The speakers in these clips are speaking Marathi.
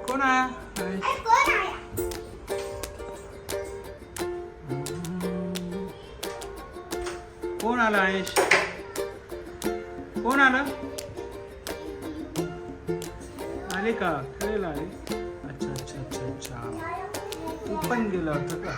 कौन आया? कौन आया? कोण आला आयश? कोण आलं? आले का? खेळायला आले? अच्छा अच्छा अच्छा अच्छा. तू पण गेला होता का?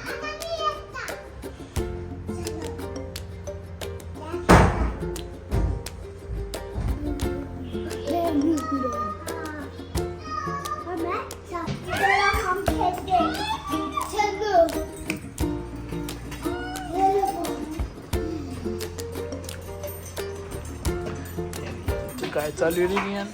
काय चालू आहे रे यार?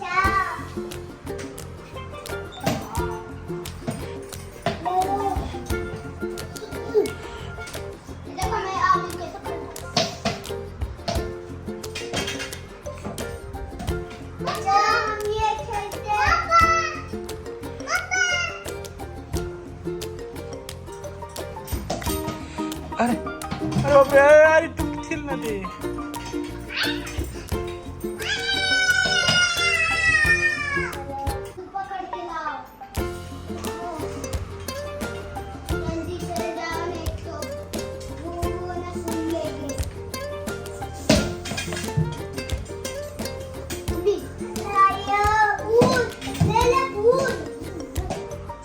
अरे अरे बापरे, अरे तू किती ना ते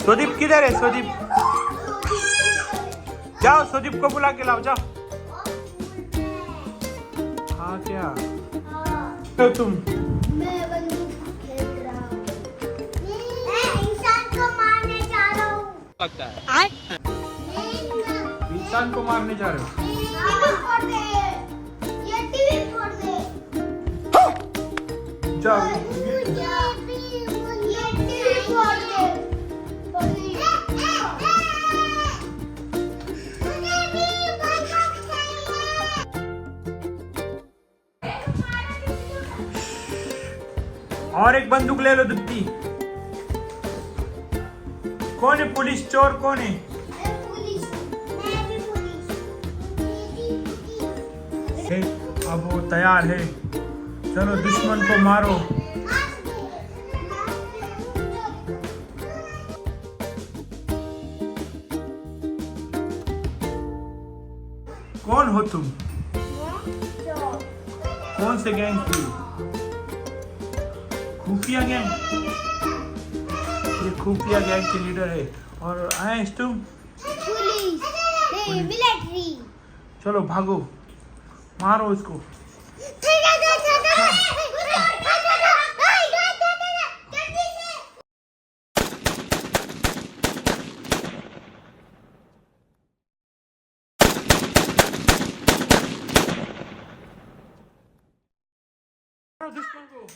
स्वदीप किधर है? स्वदीप जाओ, स्वदीप को बुला के लाओ, जाओ. हाँ क्या तो तुम? मैं बंदूक खेल रहा हूँ. मैं इंसान को मारने जा रहा हूँ. लगता है इंसान को मारने जा रहे हो? टीवी फोड़ दे, ये टीवी फोड़ दे. जाओ. ये टीवी फोड़ दे. और एक बंदूक ले लो दुत्ती. कौन है पुलिस चोर? कौन है? पुलिस. मैं भी पुलिस. अब वो तैयार है. चलो दुश्मन को मारो. कौन हो तुम? कौन से गैंग की? खुफिया गैंग. ये खुफिया गैंग के लीडर है. और आयश तुम? पुलिस. नहीं, मिलिट्री. चलो भागो, मारो उसको. मारो दुश्मन को.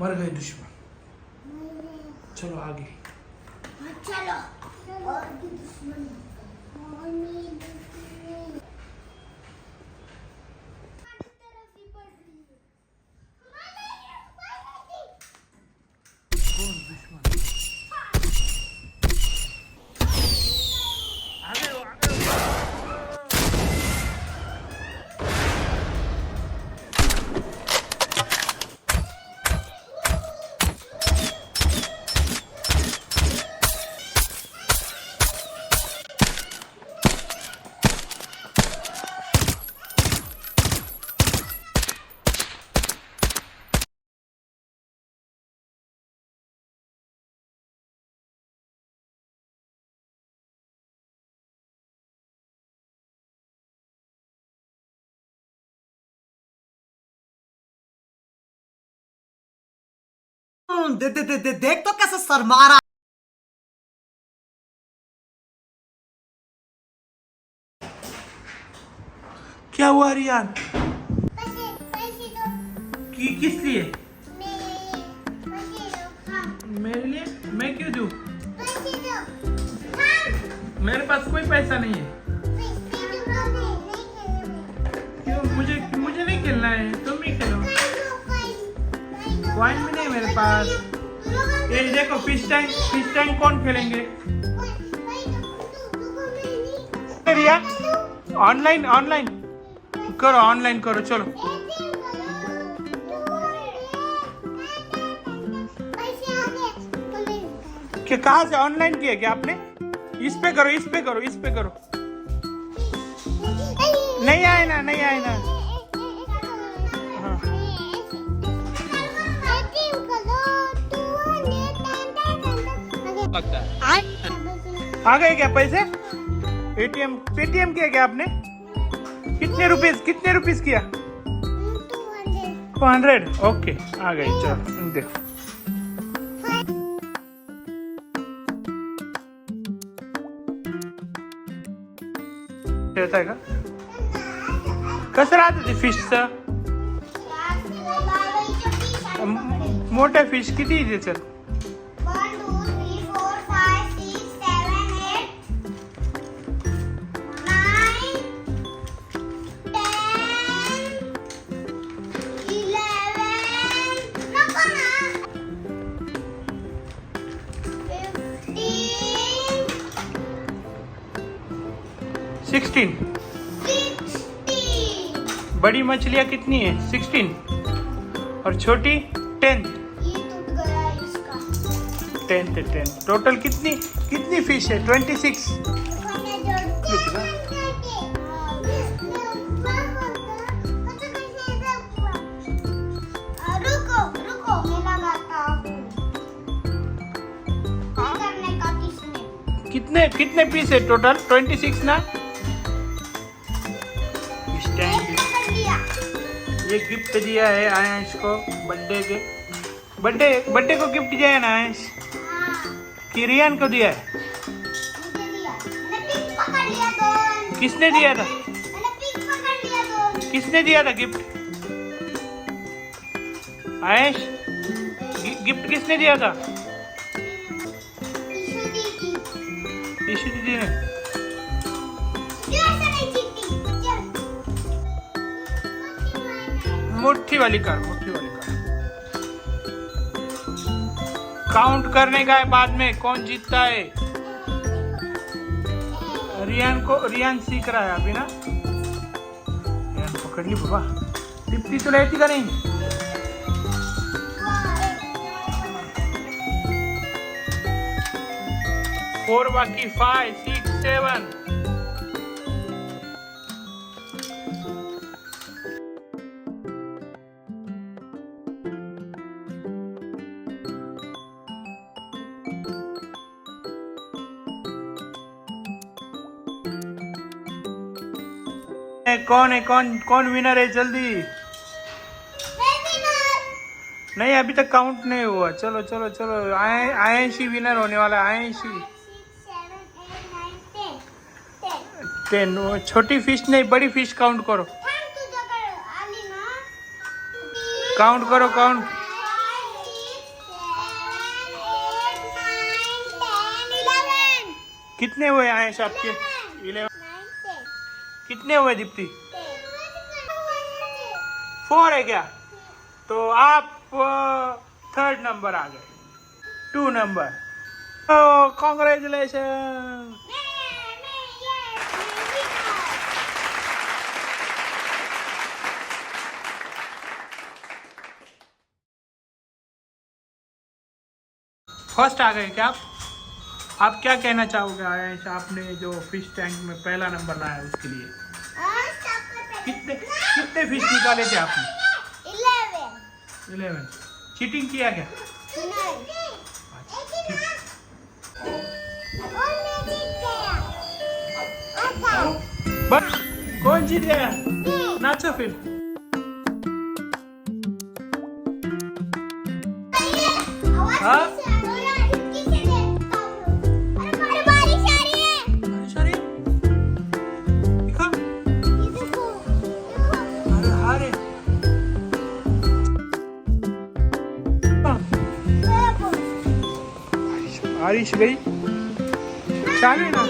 मर गए दुश्मन. चलो आगे. चलो. और भी दुश्मन. कौन दुश्मन? आगे हो, आगे हो. देख तो कैसे सर मारा. क्या हुआ रियान? पैसे दो. किस लिए? पैसे दो. हाँ. मेरे लिए? मैं क्यों दूं? पैसे दो. हाँ. मेरे पास कोई पैसा नहीं है. पैसे दो. नहीं खेलना. क्यों? मुझे नहीं खेलना है. तुम ही खेलो. कॉइन भी नहीं मेरे पास। ये देखो फिश टैंक कौन खेलेंगे? रिया ऑनलाइन करो चलो। क्या कहाँ से ऑनलाइन किया क्या आपने? इस पे करो। नहीं आए ना। हाँ। आ गए क्या पैसे? पेटीएम किया क्या आपने? कितने रुपीस किया? 200। ओके आ गई, चलो देखो। येताय का? कसं राहतं ते फिशचं? मोठ्या फिश किती आहे त्याच्यात? 1 2 3 4 5 6 7 8 9 10 11 नको ना 16। 16 बड़ी मछलियाँ कितनी है? 16 और छोटी 10। ये टूट गया इसका 10 टोटल कितनी फिश है? 26। रुको मैं लगाता हूँ करने का किसने कितने पीस है टोटल? 26 ना? इस टाइम कर लिया ये गिफ्ट दिया है आयंश को बर्थडे को गिफ्ट दिया है ना आयंश? हाँ कि रियान को दिया है? मुझे दिया मैंने पिक पकड़ लिया दोन किसने दिया था? मैंने पिक पकड़ लिया दोन किसने दिया था गिफ्ट? आयंश गिफ्ट किसने दिया था? ईशु दीदी ने। मुट्ठी वाली कर। काउंट करने का है बाद में कौन जीतता है। रियान सीख रहा है अभी ना। रियान पकड़ ली बाबा। दीप्ति तो लेती का नहीं? फोर बाकी 5 6 7। कौन विनर है? जल्दी। नहीं अभी तक काउंट नहीं हुआ। चलो आयंशी विनर होने वाला है। आयंशी 10। छोटी फिश नहीं बड़ी फिश काउंट करो। काउंट करो। कितने हुए आयंश आपके? 11। कितने हुए दीप्ति? 4 है क्या? तो आप 3rd नंबर आ गए। 2 नंबर। कॉन्ग्रेचुलेशन। फर्स्ट आ गए क्या आप क्या कहना चाहोगे आयंश? आपने जो फिश टैंक में पहला नंबर लाया उसके लिए कितने फिश निकाले थे आपने? 11। चीटिंग किया क्या? बस कौन जीत गया? नाचो फिर। हाँ बारिश गई चालू है ना।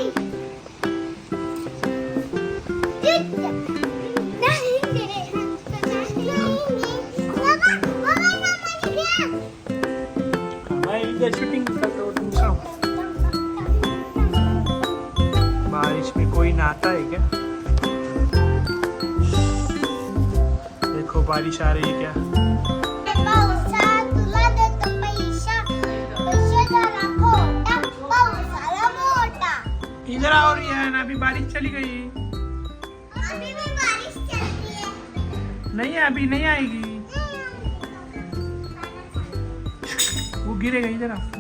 ठीक है शूटिंग करते हो तुम सब। बारिश में कोई नहाता है क्या? देखो बारिश आ रही है क्या? पावसा तुला देतो पैसा पैसे जरा खोटा पावसाला मोठा इधर आओ रियान, अभी बारिश चली गई। अभी भी बारिश चलती है नहीं अभी नहीं आएगी, वो गिरेगा इधर आओ।